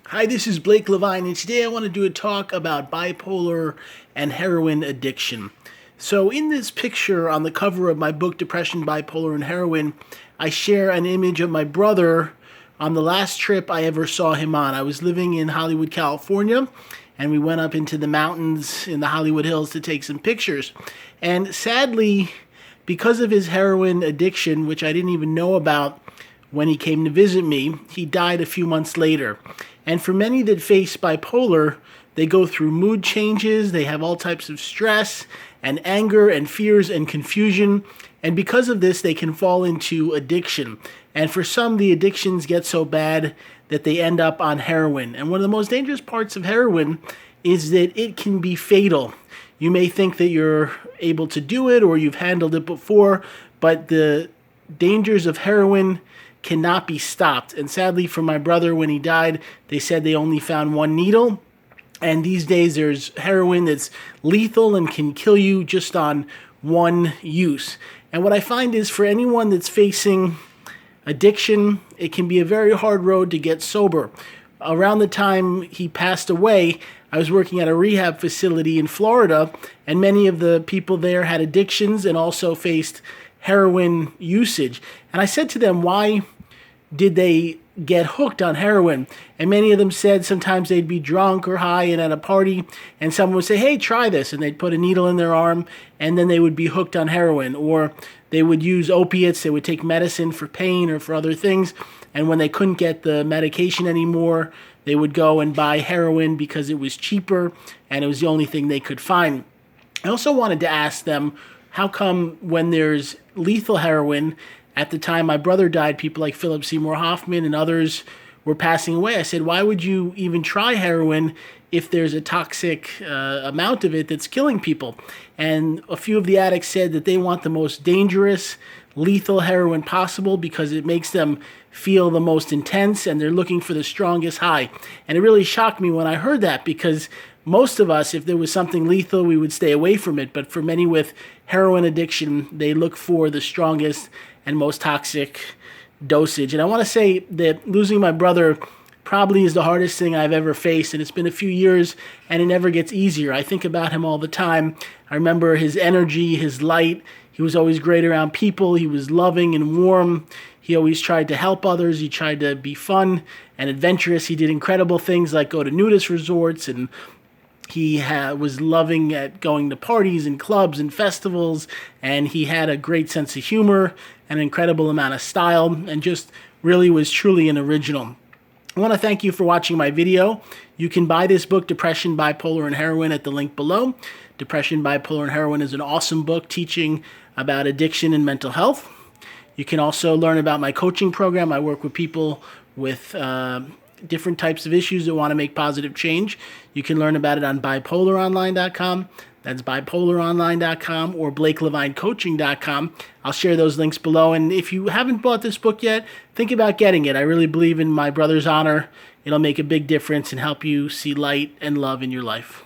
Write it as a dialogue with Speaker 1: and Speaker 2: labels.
Speaker 1: Hi, this is Blake Levine, and today I want to do a talk about bipolar and heroin addiction. So, in this picture on the cover of my book, Depression, Bipolar, and Heroin, I share an image of my brother on the last trip I ever saw him on. I was living in Hollywood, California, and we went up into the mountains in the Hollywood Hills to take some pictures. And sadly, because of his heroin addiction, which I didn't even know about when he came to visit me, he died a few months later. And for many that face bipolar, they go through mood changes, they have all types of stress and anger and fears and confusion. And because of this, they can fall into addiction. And for some, the addictions get so bad that they end up on heroin. And one of the most dangerous parts of heroin is that it can be fatal. You may think that you're able to do it or you've handled it before, but the dangers of heroin cannot be stopped. And sadly for my brother, when he died, they said they only found one needle. And these days there's heroin that's lethal and can kill you just on one use. And what I find is for anyone that's facing addiction, it can be a very hard road to get sober. Around the time he passed away, I was working at a rehab facility in Florida, and many of the people there had addictions and also faced heroin usage. And I said to them, why did they get hooked on heroin? And many of them said sometimes they'd be drunk or high and at a party, and someone would say, hey, try this. And they'd put a needle in their arm, and then they would be hooked on heroin. Or they would use opiates. They would take medicine for pain or for other things. And when they couldn't get the medication anymore, they would go and buy heroin because it was cheaper and it was the only thing they could find. I also wanted to ask them, how come when there's lethal heroin, at the time my brother died, people like Philip Seymour Hoffman and others were passing away. I said, why would you even try heroin if there's a toxic amount of it that's killing people? And a few of the addicts said that they want the most dangerous, lethal heroin possible because it makes them feel the most intense and they're looking for the strongest high. And it really shocked me when I heard that, because most of us, if there was something lethal, we would stay away from it. But for many with heroin addiction, they look for the strongest and most toxic dosage. And I want to say that losing my brother probably is the hardest thing I've ever faced. And it's been a few years and it never gets easier. I think about him all the time. I remember his energy, his light. He was always great around people. He was loving and warm. He always tried to help others. He tried to be fun and adventurous. He did incredible things like go to nudist resorts, and he was loving at going to parties and clubs and festivals, and he had a great sense of humor, an incredible amount of style, and just really was truly an original. I want to thank you for watching my video. You can buy this book, Depression, Bipolar, and Heroin, at the link below. Depression, Bipolar, and Heroin is an awesome book teaching about addiction and mental health. You can also learn about my coaching program. I work with people with different types of issues that want to make positive change. You can learn about it on bipolaronline.com. That's bipolaronline.com or BlakeLevineCoaching.com. I'll share those links below. And if you haven't bought this book yet, think about getting it. I really believe in my brother's honor. It'll make a big difference and help you see light and love in your life.